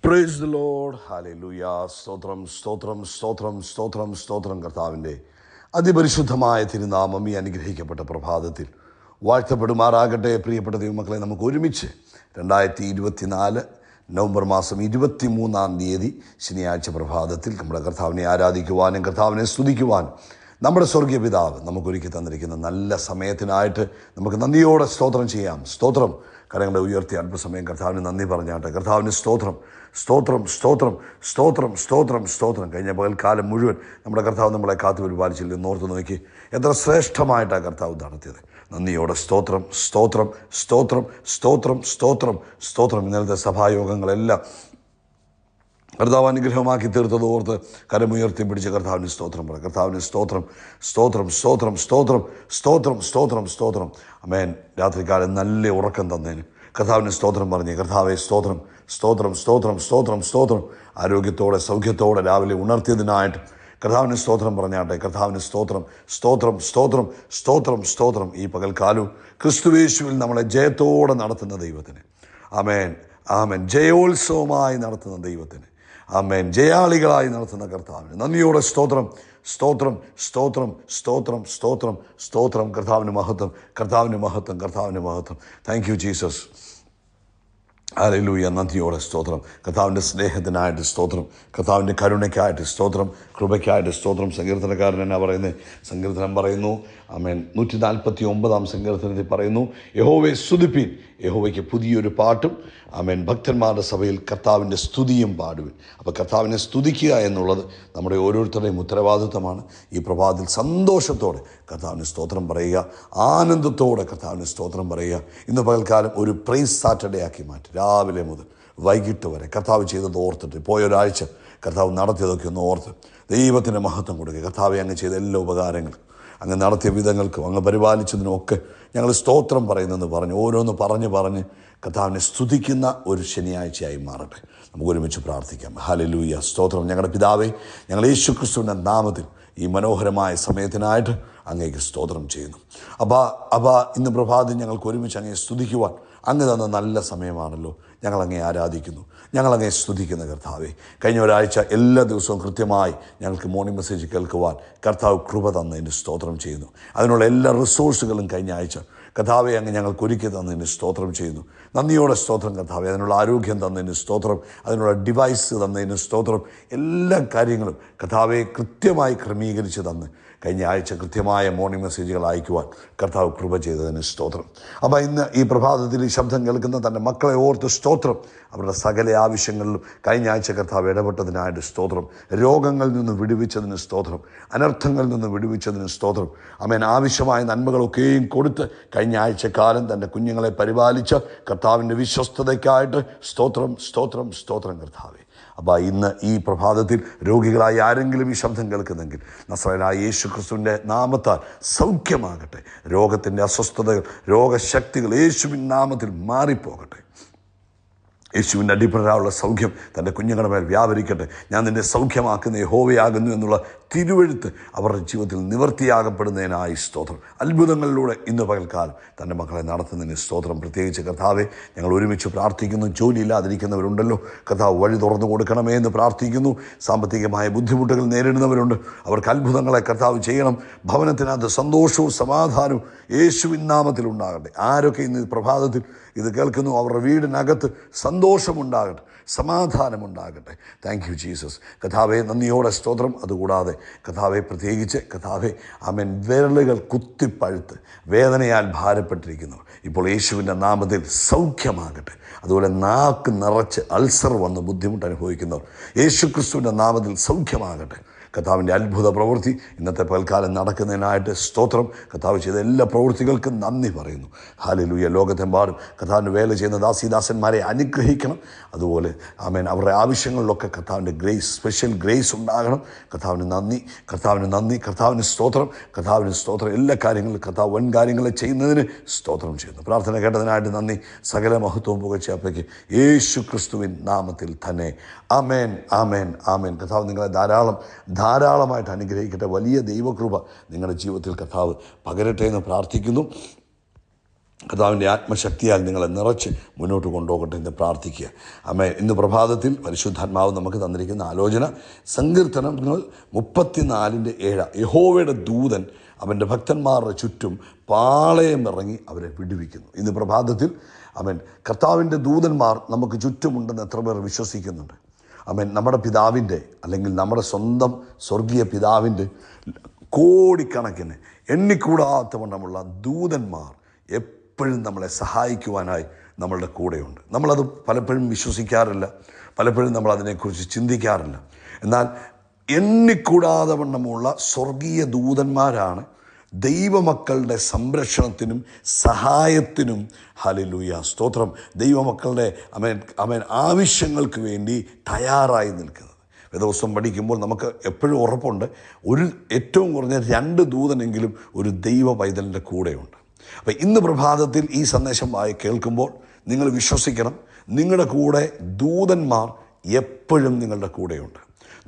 Praise the Lord. Hallelujah. സ്തോത്രം സ്തോത്രം സ്തോത്രം സ്തോത്രം സ്തോത്രം. കർത്താവിൻ്റെ അതിപരിശുദ്ധമായ തിരുനാമം ഈ അനുഗ്രഹിക്കപ്പെട്ട പ്രഭാതത്തിൽ വാഴ്ത്തപ്പെടുമാറാകട്ടെ. പ്രിയപ്പെട്ട ദൈവമക്കളെ, നമുക്ക് ഒരുമിച്ച് 2024 നവംബർ മാസം 23 ശനിയാഴ്ച പ്രഭാതത്തിൽ നമ്മുടെ കർത്താവിനെ ആരാധിക്കുവാനും കർത്താവിനെ സ്തുതിക്കുവാനും നമ്മുടെ സ്വർഗീയ പിതാവ് നമുക്കൊരുക്കി തന്നിരിക്കുന്ന നല്ല സമയത്തിനായിട്ട് നമുക്ക് നന്ദിയോടെ സ്തോത്രം ചെയ്യാം. സ്തോത്രം. കരങ്ങളെ ഉയർത്തി അല്പസമയം കർത്താവിന് നന്ദി പറഞ്ഞാട്ടെ. കർത്താവിന് സ്തോത്രം സ്തോത്രം സ്തോത്രം സ്തോത്രം സ്തോത്രം സ്തോത്രം. കഴിഞ്ഞ പകൽക്കാലം മുഴുവൻ നമ്മുടെ കർത്താവ് നമ്മളെ കാത്തു പരിപാലിച്ചില്ല. എന്നോർത്ത് നോക്കി എത്ര ശ്രേഷ്ഠമായിട്ടാണ് കർത്താവ് നടത്തിയത്. നന്ദിയോടെ സ്തോത്രം സ്തോത്രം സ്തോത്രം സ്തോത്രം സ്തോത്രം സ്തോത്രം. ഇന്നലത്തെ സഭായോഗങ്ങളെല്ലാം കർത്താവ് അനുഗ്രഹമാക്കി തീർത്തത് ഓർത്ത് കരമുയർത്തി പിടിച്ച് കർത്താവിന് സ്തോത്രം പറ. കർത്താവിന് സ്തോത്രം സ്തോത്രം സ്തോത്രം സ്തോത്രം സ്തോത്രം സ്തോത്രം സ്തോത്രം. അമേൻ. രാത്രികാലം നല്ല ഉറക്കം തന്നേന് കർത്താവിന് സ്തോത്രം പറഞ്ഞ് കർത്താവെ സ്തോത്രം സ്തോത്രം സ്തോത്രം സ്തോത്രം സ്തോത്രം. ആരോഗ്യത്തോടെ സൗഖ്യത്തോടെ രാവിലെ ഉണർത്തിയതിനായിട്ട് കർത്താവിന് സ്തോത്രം പറഞ്ഞാട്ടെ. കർത്താവിന് സ്തോത്രം സ്തോത്രം സ്തോത്രം സ്തോത്രം സ്തോത്രം. ഈ പകൽക്കാലവും ക്രിസ്തുയേശുവിൽ നമ്മളെ ജയത്തോടെ നടത്തുന്ന ദൈവത്തിന് ആമേൻ ആമേൻ. ജയോത്സവമായി നടത്തുന്ന ദൈവത്തിന് ആമേൻ. ജയാളികളായി നടത്തുന്ന കർത്താവിന് നന്ദിയോടെ സ്തോത്രം സ്തോത്രം സ്തോത്രം സ്തോത്രം സ്തോത്രം സ്തോത്രം. കർത്താവിന് മഹത്വം കർത്താവിന് മഹത്വം കർത്താവിന് മഹത്വം. Thank you Jesus. ഹല്ലേലൂയ. നന്ദിയോടെ സ്തോത്രം. കർത്താവിൻ്റെ സ്നേഹത്തിനായിട്ട് സ്തോത്രം. കർത്താവിൻ്റെ കരുണയ്ക്കായിട്ട് സ്തോത്രം. കൃപയ്ക്കായിട്ട് സ്തോത്രം. സങ്കീർത്തനക്കാരൻ എന്നാ പറയുന്നത്? സങ്കീർത്തനം പറയുന്നു ആമേൻ 149 സങ്കീർത്തനത്തിൽ പറയുന്നു, യഹോവയെ സ്തുതിപ്പീൻ, യഹോവയ്ക്ക് പുതിയൊരു പാട്ടും ആമേൻ ഭക്തന്മാരുടെ സഭയിൽ കർത്താവിൻ്റെ സ്തുതിയും പാടുവിൻ. അപ്പോൾ കർത്താവിനെ സ്തുതിക്കുക എന്നുള്ളത് നമ്മുടെ ഓരോരുത്തരുടെയും ഉത്തരവാദിത്വമാണ്. ഈ പ്രഭാതത്തിൽ സന്തോഷത്തോടെ കർത്താവിന് സ്തോത്രം പറയുക, ആനന്ദത്തോടെ കർത്താവിന് സ്തോത്രം പറയുക. ഇന്ന് പകൽക്കാലം ഒരു പ്രൈസ് സാറ്റർഡേ ആക്കി മാറ്റി. രാവിലെ മുതൽ വൈകിട്ട് വരെ കർത്താവ് ചെയ്തത് ഓർത്തിട്ട്, പോയൊരാഴ്ച കർത്താവ് നടത്തിയതൊക്കെ ഒന്ന് ഓർത്ത് ദൈവത്തിൻ്റെ മഹത്വം കൊടുക്കുക. കർത്താവെ അങ്ങ് ചെയ്ത എല്ലാ ഉപകാരങ്ങളും, അങ്ങ് നടത്തിയ വിധങ്ങൾക്കും, അങ്ങ് പരിപാലിച്ചതിനും ഒക്കെ ഞങ്ങൾ സ്തോത്രം പറയുന്നെന്ന് പറഞ്ഞ് ഓരോന്ന് പറഞ്ഞ് കർത്താവിനെ സ്തുതിക്കുന്ന ഒരു ശനിയാഴ്ചയായി മാറട്ടെ. നമുക്ക് ഒരുമിച്ച് പ്രാർത്ഥിക്കാം. ഹല്ലേലൂയ. സ്തോത്രം. ഞങ്ങളുടെ പിതാവേ, ഞങ്ങൾ യേശുക്രിസ്തുവിൻ്റെ നാമത്തിൽ ഈ മനോഹരമായ സമയത്തിനായിട്ട് അങ്ങേക്ക് സ്തോത്രം ചെയ്യുന്നു. അപ്പാ ഇന്ന് പ്രഭാതം ഞങ്ങൾക്ക് ഒരുമിച്ച് അങ്ങേ സ്തുതിക്കുവാൻ അങ്ങ് തന്ന നല്ല സമയമാണല്ലോ. ഞങ്ങളങ്ങേ ആരാധിക്കുന്നു, ഞങ്ങളങ്ങേ സ്തുതിക്കുന്ന കർത്താവേ. കഴിഞ്ഞ ഒരാഴ്ച എല്ലാ ദിവസവും കൃത്യമായി ഞങ്ങൾക്ക് മോർണിംഗ് മെസ്സേജ് കേൾക്കുവാൻ കർത്താവ് കൃപ തന്നതിന് സ്തോത്രം ചെയ്യുന്നു. അതിനുള്ള എല്ലാ റിസോഴ്സുകളും കഴിഞ്ഞ ആഴ്ച കർത്താവെ അങ്ങ് ഞങ്ങൾക്ക് ഒരുക്കി തന്നതിന് സ്തോത്രം ചെയ്യുന്നു. നന്ദിയോടെ സ്തോത്രം കർത്താവെ. അതിനുള്ള ആരോഗ്യം തന്നതിന് സ്തോത്രം, അതിനുള്ള ഡിവൈസ് തന്നതിന് സ്തോത്രം. എല്ലാ കാര്യങ്ങളും കർത്താവെ കൃത്യമായി ക്രമീകരിച്ച് തന്ന് കഴിഞ്ഞ ആഴ്ച കൃത്യമായ മോർണിംഗ് മെസ്സേജുകൾ അയക്കുവാൻ കർത്താവ് കൃപ ചെയ്തതിന് സ്തോത്രം. അപ്പോൾ ഇന്ന് ഈ പ്രഭാതത്തിൽ ഈ ശബ്ദം കേൾക്കുന്ന തൻ്റെ മക്കളെ ഓർത്ത് സ്തോത്രം. അവരുടെ സകല ആവശ്യങ്ങളിലും കഴിഞ്ഞ ആഴ്ച കർത്താവ് ഇടപെട്ടതിനായിട്ട് സ്തോത്രം. രോഗങ്ങളിൽ നിന്ന് വിടുവിച്ചതിന് സ്തോത്രം, അനർത്ഥങ്ങളിൽ നിന്ന് വിടുവിച്ചതിന് സ്തോത്രം. ആമേൻ. ആവശ്യമായ നന്മകളൊക്കെയും കൊടുത്ത് കഴിഞ്ഞ ആഴ്ചക്കാലം തൻ്റെ കുഞ്ഞുങ്ങളെ പരിപാലിച്ച കർത്താവിൻ്റെ വിശ്വസ്തതയ്ക്കായിട്ട് സ്തോത്രം സ്തോത്രം സ്തോത്രം കർത്താവേ. അപ്പോൾ ഇന്ന് ഈ പ്രഭാതത്തിൽ രോഗികളായി ആരെങ്കിലും ഈ ശബ്ദം കേൾക്കുന്നെങ്കിൽ നസ്രായനായ യേശു ക്രിസ്തുവിൻ്റെ നാമത്താൽ സൗഖ്യമാകട്ടെ. രോഗത്തിൻ്റെ അസ്വസ്ഥതകൾ, രോഗശക്തികൾ യേശുവിൻ നാമത്തിൽ മാറിപ്പോകട്ടെ. യേശുവിൻ്റെ അടിപ്രകാരമുള്ള സൗഖ്യം തൻ്റെ കുഞ്ഞുങ്ങളുടെ മേൽ വ്യാപരിക്കട്ടെ. ഞാൻ നിന്നെ സൗഖ്യമാക്കുന്ന യഹോവയാകുന്നു എന്നുള്ള തിരുവെഴുത്ത് അവരുടെ ജീവിതത്തിൽ നിവൃത്തിയാകപ്പെടുന്നതിനായി സ്തോത്രം. അത്ഭുതങ്ങളിലൂടെ ഇന്ന് പകൽക്കാലം തൻ്റെ മക്കളെ നടത്തുന്നതിന് സ്തോത്രം. പ്രത്യേകിച്ച് കർത്താവെ, ഞങ്ങൾ ഒരുമിച്ച് പ്രാർത്ഥിക്കുന്നു. ജോലിയില്ലാതിരിക്കുന്നവരുണ്ടല്ലോ, കർത്താവ് വഴി തുറന്നു കൊടുക്കണമേ എന്ന് പ്രാർത്ഥിക്കുന്നു. സാമ്പത്തികമായ ബുദ്ധിമുട്ടുകൾ നേരിടുന്നവരുണ്ട്, അവർക്ക് അത്ഭുതങ്ങളെ കർത്താവ് ചെയ്യണം. ഭവനത്തിനകത്ത് സന്തോഷവും സമാധാനവും യേശുവിൻ നാമത്തിൽ ഉണ്ടാകട്ടെ. ആരൊക്കെ ഇന്ന് പ്രഭാതത്തിൽ ഇത് കേൾക്കുന്നു, അവരുടെ വീടിനകത്ത് സന്തോഷമുണ്ടാകട്ടെ, സമാധാനമുണ്ടാകട്ടെ. Thank you Jesus. കർത്താവെ നന്ദിയോടെ സ്തോത്രം. അതുകൂടാതെ കർത്താവെ പ്രത്യേകിച്ച് കർത്താവെ ആമേൻ വിരലുകൾ കുത്തിപ്പഴുത്ത് വേദനയാൽ ഭാരപ്പെട്ടിരിക്കുന്നവർ ഇപ്പോൾ യേശുവിൻ്റെ നാമത്തിൽ സൗഖ്യമാകട്ടെ. അതുപോലെ നാക്ക് നിറച്ച് അൾസർ വന്ന് ബുദ്ധിമുട്ട് അനുഭവിക്കുന്നവർ യേശുക്രിസ്തുവിൻ്റെ നാമത്തിൽ സൗഖ്യമാകട്ടെ. കർത്താവിൻ്റെ അത്ഭുത പ്രവൃത്തി ഇന്നത്തെ പകൽക്കാലം നടക്കുന്നതിനായിട്ട് സ്തോത്രം. കർത്താവ് ചെയ്ത എല്ലാ പ്രവൃത്തികൾക്കും നന്ദി പറയുന്നു. ഹല്ലേലൂയ. ലോകത്തെമ്പാടും കർത്താവിൻ്റെ വേല ചെയ്യുന്ന ദാസീദാസന്മാരെ അനുഗ്രഹിക്കണം. അതുപോലെ ആമേൻ അവരുടെ ആവശ്യങ്ങളിലൊക്കെ കർത്താവിൻ്റെ ഗ്രേസ്, സ്പെഷ്യൽ ഗ്രേസ് ഉണ്ടാകണം. കർത്താവിന് നന്ദി, കർത്താവിന് നന്ദി, കർത്താവിന് സ്തോത്രം, കർത്താവിന് സ്തോത്രം. എല്ലാ കാര്യങ്ങളും കർത്താവ് വൻ കാര്യങ്ങൾ ചെയ്യുന്നതിന് സ്തോത്രം ചെയ്യുന്നു. പ്രാർത്ഥന കേട്ടതിനായിട്ട് നന്ദി. സകല മഹത്വവും പുകഴ്ചയ്ക്ക് യേശു ക്രിസ്തുവിൻ നാമത്തിൽ തന്നെ. ആമേൻ ആമേൻ ആമേൻ. കർത്താവ് നിങ്ങളെ ധാരാളമായിട്ട് അനുഗ്രഹിക്കട്ടെ. വലിയ ദൈവകൃപ നിങ്ങളുടെ ജീവിതത്തിൽ കർത്താവ് പകരട്ടെ എന്ന് പ്രാർത്ഥിക്കുന്നു. കർത്താവിൻ്റെ ആത്മശക്തിയാൽ നിങ്ങളെ നിറച്ച് മുന്നോട്ട് കൊണ്ടുപോകട്ടെ എന്ന് പ്രാർത്ഥിക്കുക. ആമേൻ. ഇന്ന് പ്രഭാതത്തിൽ പരിശുദ്ധാത്മാവ് നമുക്ക് തന്നിരിക്കുന്ന ആലോചന സങ്കീർത്തനങ്ങൾ 34:7. യഹോവയുടെ ദൂതൻ അവൻ്റെ ഭക്തന്മാരുടെ ചുറ്റും പാളയം ഇറങ്ങി അവരെ വിടുവിക്കുന്നു. ഇന്ന് പ്രഭാതത്തിൽ ആമേൻ, കർത്താവിൻ്റെ ദൂതന്മാർ നമുക്ക് ചുറ്റുമുണ്ടെന്ന് എത്ര പേർ വിശ്വസിക്കുന്നുണ്ട്? ആമേൻ. നമ്മുടെ പിതാവിൻ്റെ അല്ലെങ്കിൽ നമ്മുടെ സ്വന്തം സ്വർഗീയ പിതാവിൻ്റെ കോടിക്കണക്കിന് എണ്ണിക്കൂടാത്ത വണ്ണമുള്ള ദൂതന്മാർ എപ്പോഴും നമ്മളെ സഹായിക്കുവാനായി നമ്മളുടെ കൂടെയുണ്ട്. നമ്മളത് പലപ്പോഴും വിശ്വസിക്കാറില്ല, പലപ്പോഴും നമ്മൾ അതിനെക്കുറിച്ച് ചിന്തിക്കാറില്ല. എന്നാൽ എണ്ണിക്കൂടാതെ വണ്ണമുള്ള സ്വർഗീയ ദൂതന്മാരാണ് ദൈവമക്കളുടെ സംരക്ഷണത്തിനും സഹായത്തിനും, ഹല്ലേലൂയ സ്തോത്രം, ദൈവമക്കളുടെ അമേൻ ആവശ്യങ്ങൾക്ക് വേണ്ടി തയ്യാറായി നിൽക്കുന്നത്. വേദപുസ്തകം പഠിക്കുമ്പോൾ നമുക്ക് എപ്പോഴും ഉറപ്പുണ്ട്, ഏറ്റവും കുറഞ്ഞ 2 ദൂതനെങ്കിലും ഒരു ദൈവ പൈതലിൻ്റെ കൂടെയുണ്ട്. അപ്പം ഇന്ന് പ്രഭാതത്തിൽ ഈ സന്ദേശം കേൾക്കുമ്പോൾ നിങ്ങൾ വിശ്വസിക്കണം, നിങ്ങളുടെ കൂടെ ദൂതന്മാർ എപ്പോഴും നിങ്ങളുടെ കൂടെയുണ്ട്.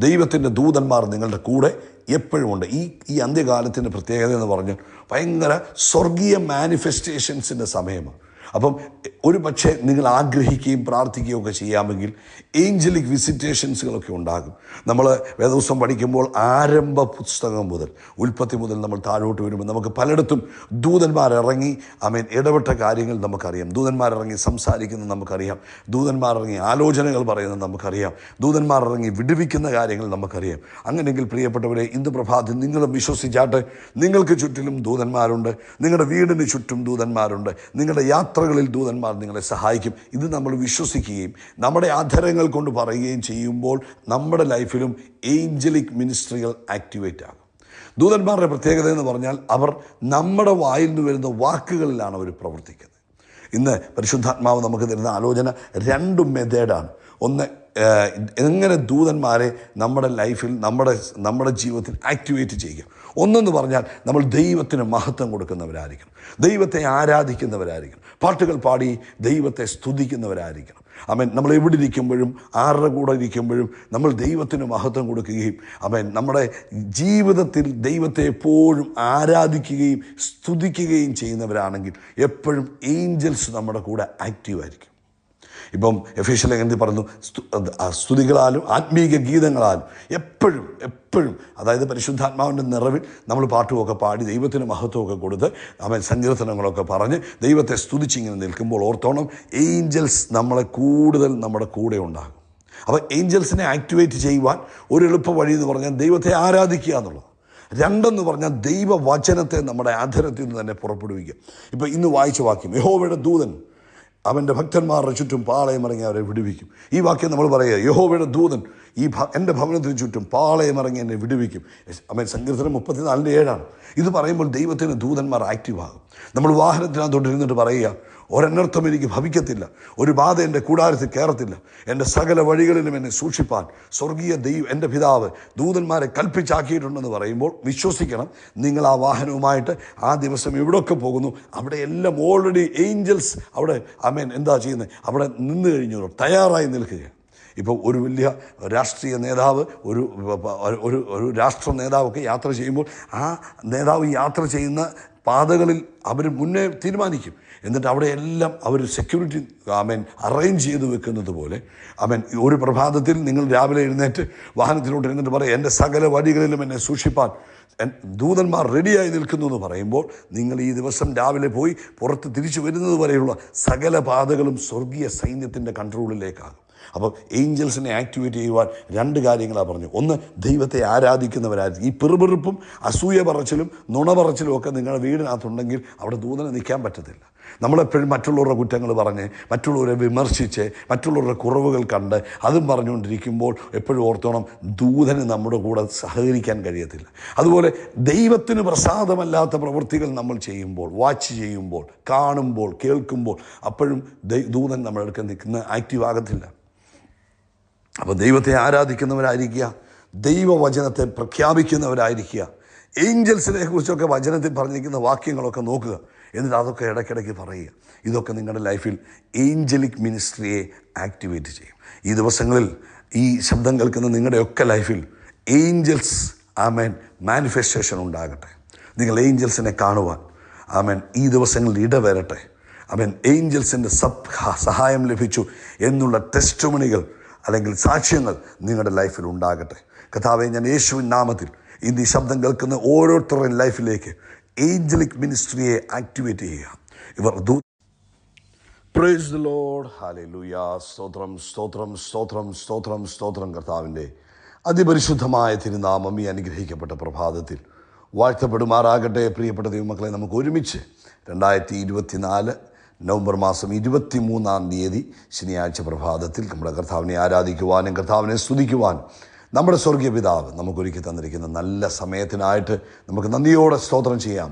ദൈവത്തിൻ്റെ ദൂതന്മാർ നിങ്ങളുടെ കൂടെ എപ്പോഴുമുണ്ട്. ഈ അന്ത്യകാലത്തിൻ്റെ പ്രത്യേകത എന്ന് പറഞ്ഞാൽ ഭയങ്കര സ്വർഗീയ മാനിഫെസ്റ്റേഷൻസിൻ്റെ സമയമാണ്. അപ്പം ഒരു പക്ഷേ നിങ്ങൾ ആഗ്രഹിക്കുകയും പ്രാർത്ഥിക്കുകയും ഒക്കെ ചെയ്യാമെങ്കിൽ ഏഞ്ചലിക് വിസിറ്റേഷൻസുകളൊക്കെ ഉണ്ടാകും. നമ്മൾ വേദപുസ്തകം പഠിക്കുമ്പോൾ ആരംഭ പുസ്തകം മുതൽ, ഉൽപ്പത്തി മുതൽ നമ്മൾ താഴോട്ട് വരുമ്പോൾ നമുക്ക് പലയിടത്തും ദൂതന്മാരിറങ്ങി ഇടപെട്ട കാര്യങ്ങൾ നമുക്കറിയാം. ദൂതന്മാരിറങ്ങി സംസാരിക്കുന്നത് നമുക്കറിയാം, ദൂതന്മാരിറങ്ങി ആലോചനകൾ പറയുന്നത് നമുക്കറിയാം, ദൂതന്മാരിറങ്ങി വിടുവിക്കുന്ന കാര്യങ്ങൾ നമുക്കറിയാം. അങ്ങനെയെങ്കിൽ പ്രിയപ്പെട്ടവരെ, ഇന്ന് പ്രഭാതത്തിൽ നിങ്ങൾ വിശ്വസിച്ചാട്ട്, നിങ്ങൾക്ക് ചുറ്റിലും ദൂതന്മാരുണ്ട്, നിങ്ങളുടെ വീടിന് ചുറ്റും ദൂതന്മാരുണ്ട്, നിങ്ങളുടെ യാത്രകളിൽ ദൂതന്മാർ നിങ്ങളെ സഹായിക്കും. ഇത് നമ്മൾ വിശ്വസിക്കുകയും നമ്മുടെ ആധരങ്ങൾ കൊണ്ട് പറയുകയും ചെയ്യുമ്പോൾ നമ്മുടെ ലൈഫിലും ഏഞ്ചലിക് മിനിസ്ട്രികൾ ആക്ടിവേറ്റ് ആകും. ദൂതന്മാരുടെ പ്രത്യേകത എന്ന് പറഞ്ഞാൽ അവർ നമ്മുടെ വായിൽ നിന്ന് വരുന്ന വാക്കുകളിലാണ് അവർ പ്രവർത്തിക്കുന്നത്. ഇന്ന് പരിശുദ്ധാത്മാവ് നമുക്ക് തരുന്ന ആലോചന 2 മെത്തേഡാണ്. ഒന്ന്, എങ്ങനെ ദൂതന്മാരെ നമ്മുടെ ലൈഫിൽ നമ്മുടെ ജീവിതത്തിൽ ആക്ടിവേറ്റ് ചെയ്യുക. ഒന്നെന്ന് പറഞ്ഞാൽ നമ്മൾ ദൈവത്തിന് മഹത്വം കൊടുക്കുന്നവരായിരിക്കണം, ദൈവത്തെ ആരാധിക്കുന്നവരായിരിക്കണം, പാട്ടുകൾ പാടി ദൈവത്തെ സ്തുതിക്കുന്നവരായിരിക്കണം. നമ്മൾ എവിടെ ഇരിക്കുമ്പോഴും ആരുടെ കൂടെ ഇരിക്കുമ്പോഴും നമ്മൾ ദൈവത്തിന് മഹത്വം കൊടുക്കുകയും നമ്മുടെ ജീവിതത്തിൽ ദൈവത്തെ എപ്പോഴും ആരാധിക്കുകയും സ്തുതിക്കുകയും ചെയ്യുന്നവരാണെങ്കിൽ എപ്പോഴും ഏഞ്ചൽസ് നമ്മുടെ കൂടെ ആക്റ്റീവായിരിക്കും. ഇപ്പം എഫേസ്യ ലേഖനത്തിൽ പറഞ്ഞു, സ്തുതികളാലും ആത്മീക ഗീതങ്ങളാലും എപ്പോഴും അതായത് പരിശുദ്ധാത്മാവിൻ്റെ നിറവിൽ നമ്മൾ പാട്ടുമൊക്കെ പാടി ദൈവത്തിന് മഹത്വമൊക്കെ കൊടുത്ത് സങ്കീർത്തനങ്ങളൊക്കെ പറഞ്ഞ് ദൈവത്തെ സ്തുതിച്ചിങ്ങനെ നിൽക്കുമ്പോൾ ഓർത്തോണം, ഏഞ്ചൽസ് നമ്മളെ കൂടുതൽ നമ്മുടെ കൂടെ ഉണ്ടാകും. അപ്പോൾ ഏഞ്ചൽസിനെ ആക്ടിവേറ്റ് ചെയ്യുവാൻ ഒരു എളുപ്പ വഴി എന്ന് പറഞ്ഞാൽ ദൈവത്തെ ആരാധിക്കുക എന്നുള്ളത്. 2 പറഞ്ഞാൽ ദൈവവചനത്തെ നമ്മുടെ ആധരത്തിൽ നിന്ന് തന്നെ പുറപ്പെടുവിക്കുക. ഇപ്പോൾ ഇന്ന് വായിച്ച വാക്യം, യഹോവയുടെ ദൂതൻ അവൻ്റെ ഭക്തന്മാരുടെ ചുറ്റും പാളയമിറങ്ങി അവരെ വിടുവിക്കും. ഈ വാക്യം നമ്മൾ പറയുക, യഹോവയുടെ ദൂതൻ എൻ്റെ ഭവനത്തിന് ചുറ്റും പാളയമിറങ്ങി എന്നെ വിടുവിക്കും. സങ്കീർത്തനം 34:7. ഇത് പറയുമ്പോൾ ദൈവത്തിന് ദൂതന്മാർ ആക്റ്റീവാകും. നമ്മൾ വാഹനത്തിനകത്തോട്ടിരുന്നിട്ട് പറയുക, ഒരനർത്ഥം എനിക്ക് ഭവിക്കത്തില്ല, ഒരു ബാധ എൻ്റെ കൂടാരത്തിൽ കയറത്തില്ല, എൻ്റെ സകല വഴികളിലും എന്നെ സൂക്ഷിപ്പാൻ സ്വർഗീയ എൻ്റെ പിതാവ് ദൂതന്മാരെ കൽപ്പിച്ചാക്കിയിട്ടുണ്ടെന്ന് പറയുമ്പോൾ വിശ്വസിക്കണം, നിങ്ങൾ ആ വാഹനവുമായിട്ട് ആ ദിവസം എവിടെയൊക്കെ പോകുന്നു അവിടെ എല്ലാം ഓൾറെഡി ഏഞ്ചൽസ് അവിടെ എന്താ ചെയ്യുന്നത്, അവിടെ നിന്ന് കഴിഞ്ഞു തയ്യാറായി നിൽക്കുക. ഇപ്പോൾ ഒരു വലിയ രാഷ്ട്രീയ നേതാവ്, ഒരു രാഷ്ട്ര നേതാവൊക്കെ യാത്ര ചെയ്യുമ്പോൾ ആ നേതാവ് യാത്ര ചെയ്യുന്ന പാതകളിൽ അവർ മുന്നേ തീരുമാനിക്കും. എന്നിട്ട് അവിടെ എല്ലാം അവർ സെക്യൂരിറ്റി അറേഞ്ച് ചെയ്ത് വെക്കുന്നത് പോലെ ഒരു പ്രഭാതത്തിൽ നിങ്ങൾ രാവിലെ എഴുന്നേറ്റ് വാഹനത്തിലോട്ട് എഴുന്നേറ്റ് പറയും, എൻ്റെ സകല വഴികളിലും എന്നെ സൂക്ഷിപ്പാൻ ദൂതന്മാർ റെഡിയായി നിൽക്കുന്നു എന്ന് പറയുമ്പോൾ നിങ്ങൾ ഈ ദിവസം രാവിലെ പോയി പുറത്ത് തിരിച്ചു വരുന്നത് വരെയുള്ള സകല പാതകളും സ്വർഗീയ സൈന്യത്തിൻ്റെ കൺട്രോളിലേക്കാകും. അപ്പോൾ ഏഞ്ചൽസിനെ ആക്ടിവേറ്റ് ചെയ്യുവാൻ 2 കാര്യങ്ങളാണ് പറഞ്ഞു. ഒന്ന്, ദൈവത്തെ ആരാധിക്കുന്നവരായിരിക്കും. ഈ പിറുപിറുപ്പും അസൂയ പറച്ചിലും നുണ പറച്ചിലും ഒക്കെ നിങ്ങളുടെ വീടിനകത്തുണ്ടെങ്കിൽ അവിടെ ദൂതനെ നിൽക്കാൻ പറ്റത്തില്ല. നമ്മളെപ്പോഴും മറ്റുള്ളവരുടെ കുറ്റങ്ങൾ പറഞ്ഞ്, മറ്റുള്ളവരെ വിമർശിച്ച്, മറ്റുള്ളവരുടെ കുറവുകൾ കണ്ട് അതും പറഞ്ഞുകൊണ്ടിരിക്കുമ്പോൾ എപ്പോഴും ഓർത്തോണം, ദൂതന് നമ്മുടെ കൂടെ സഹകരിക്കാൻ കഴിയത്തില്ല. അതുപോലെ ദൈവത്തിന് പ്രസാദമല്ലാത്ത പ്രവൃത്തികൾ നമ്മൾ ചെയ്യുമ്പോൾ, വാച്ച് ചെയ്യുമ്പോൾ, കാണുമ്പോൾ, കേൾക്കുമ്പോൾ അപ്പോഴും ദൂതൻ നമ്മുടെ അടുത്ത് നിൽക്കുന്ന ആക്റ്റീവ് ആകത്തില്ല. അപ്പോൾ ദൈവത്തെ ആരാധിക്കുന്നവരായിരിക്കുക, ദൈവവചനത്തെ പ്രഖ്യാപിക്കുന്നവരായിരിക്കുക. ഏഞ്ചൽസിനെ കുറിച്ചൊക്കെ വചനത്തിൽ പറഞ്ഞിരിക്കുന്ന വാക്യങ്ങളൊക്കെ നോക്കുക, എന്നിട്ട് അതൊക്കെ ഇടയ്ക്കിടയ്ക്ക് പറയുക. ഇതൊക്കെ നിങ്ങളുടെ ലൈഫിൽ ഏഞ്ചലിക് മിനിസ്ട്രിയെ ആക്ടിവേറ്റ് ചെയ്യും. ഈ ദിവസങ്ങളിൽ ഈ ശബ്ദം കേൾക്കുന്ന നിങ്ങളുടെയൊക്കെ ലൈഫിൽ ഏഞ്ചൽസ് മാനിഫെസ്റ്റേഷൻ ഉണ്ടാകട്ടെ. നിങ്ങൾ ഏഞ്ചൽസിനെ കാണുവാൻ ഈ ദിവസങ്ങളിൽ ഇടവരട്ടെ. അവൻ ഏഞ്ചൽസിൻ്റെ സഹായം ലഭിച്ചു എന്നുള്ള ടെസ്റ്റുമണികൾ അല്ലെങ്കിൽ സാക്ഷ്യങ്ങൾ നിങ്ങളുടെ ലൈഫിൽ ഉണ്ടാകട്ടെ. കർത്താവേ, ഞാൻ യേശുവിൻ നാമത്തിൽ ഇന്ന് ഈ ശബ്ദം കേൾക്കുന്ന ഓരോരുത്തരുടെയും ലൈഫിലേക്ക് ഏഞ്ചലിക് മിനിസ്ട്രിയെ ആക്ടിവേറ്റ് ചെയ്യുക. ഇവർ പ്രൈസ് ദി ലോർഡ്. ഹല്ലേലൂയ. സ്തോത്രം സ്തോത്രം സ്തോത്രം സ്തോത്രം സ്തോത്രം. കർത്താവിൻ്റെ അതിപരിശുദ്ധമായ തിരുനാമം ഈ അനുഗ്രഹിക്കപ്പെട്ട പ്രഭാതത്തിൽ വാഴ്ത്തപ്പെടുമാറാകട്ടെ. പ്രിയപ്പെട്ട ദൈവമക്കളെ, നമുക്ക് ഒരുമിച്ച് 2024 നവംബർ മാസം 23 ശനിയാഴ്ച പ്രഭാതത്തിൽ നമ്മുടെ കർത്താവിനെ ആരാധിക്കുവാനും കർത്താവിനെ സ്തുതിക്കുവാനും നമ്മുടെ സ്വർഗീയ പിതാവ് നമുക്കൊരുക്കി തന്നിരിക്കുന്ന നല്ല സമയത്തിനായിട്ട് നമുക്ക് നന്ദിയോടെ സ്തോത്രം ചെയ്യാം.